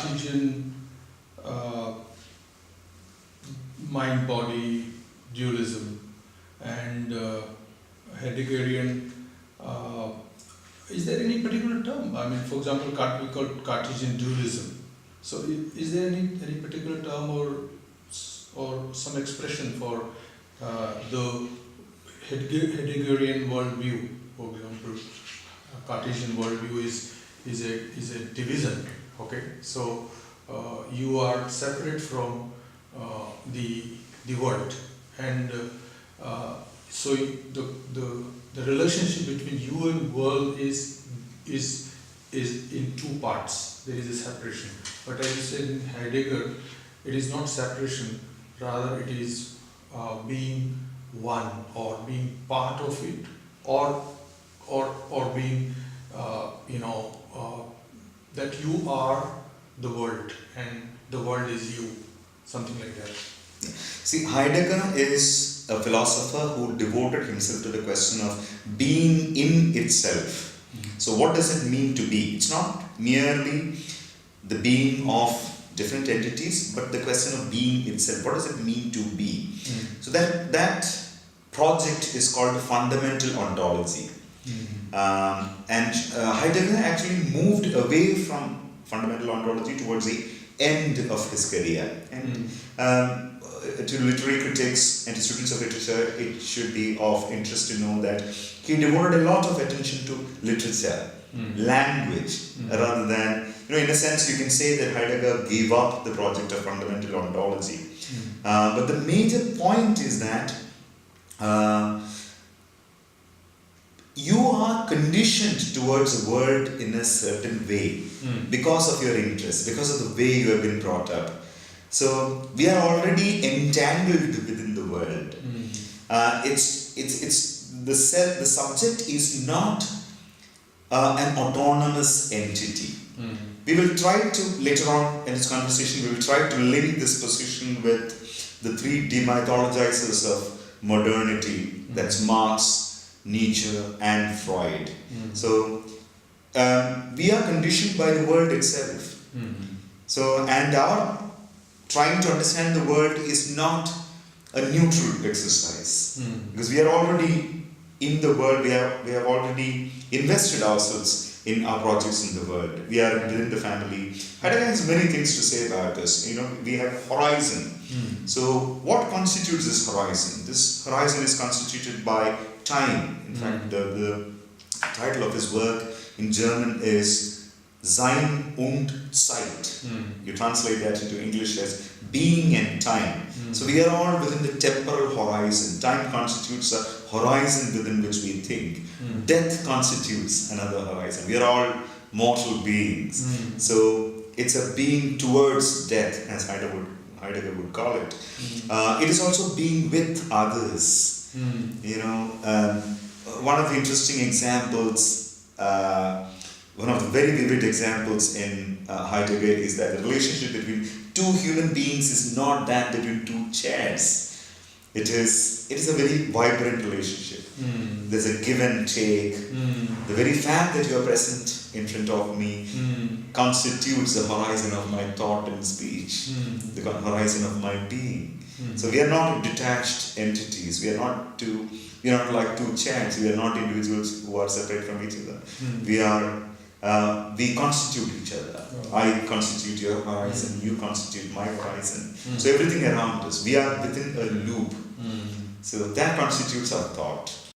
Cartesian mind-body dualism and Heideggerian. Is there any particular term? I mean, for example, we call it Cartesian dualism. So, is there any particular term or some expression for the Heideggerian worldview? For example, Cartesian worldview is a division. Okay, so you are separate from the world, and so the relationship between you and world is in two parts. There is a separation, but as you said in Heidegger, it is not separation. Rather, it is being one, or being part of it, or being that you are the world and the world is you, something like that. See, Heidegger is a philosopher who devoted himself to the question of being in itself. So what does it mean to be? It's not merely the being of different entities, but the question of being itself. What does it mean to be? So that project is called fundamental ontology. And Heidegger actually moved away from fundamental ontology towards the end of his career. And to literary critics and to students of literature, it should be of interest to know that he devoted a lot of attention to literature, language, rather than, in a sense, you can say that Heidegger gave up the project of fundamental ontology. But the major point is that you are conditioned towards the world in a certain way because of your interests, because of the way you have been brought up. So we are already entangled within the world. The subject is not an autonomous entity. We will try to, later on in this conversation, we will try to link this position with the three demythologizers of modernity, that's Marx, Nietzsche and Freud. So we are conditioned by the world itself. So, and our trying to understand the world is not a neutral exercise, because we are already in the world, we have already invested ourselves in our projects in the world. We are within the family. Heidegger has many things to say about us. We have horizon. So what constitutes this horizon? This horizon is constituted by time. In fact, the title of his work in German is Sein und Zeit. You translate that into English as being and time. So we are all within the temporal horizon. Time constitutes a horizon within which we think. Death constitutes another horizon. We are all mortal beings. So it's a being towards death, as Heidegger would call it. It is also being with others. One of the interesting examples, one of the very vivid examples in Heidegger is that the relationship between two human beings is not that between two chairs. It is a very vibrant relationship. There's a give and take. The very fact that you are present in front of me constitutes the horizon of my thought and speech, the horizon of my being. So we are not detached entities. We are not like two chairs. We are not individuals who are separate from each other. We constitute each other. I constitute your horizon, you constitute my horizon. So everything around us, we are within a loop. So that constitutes our thought.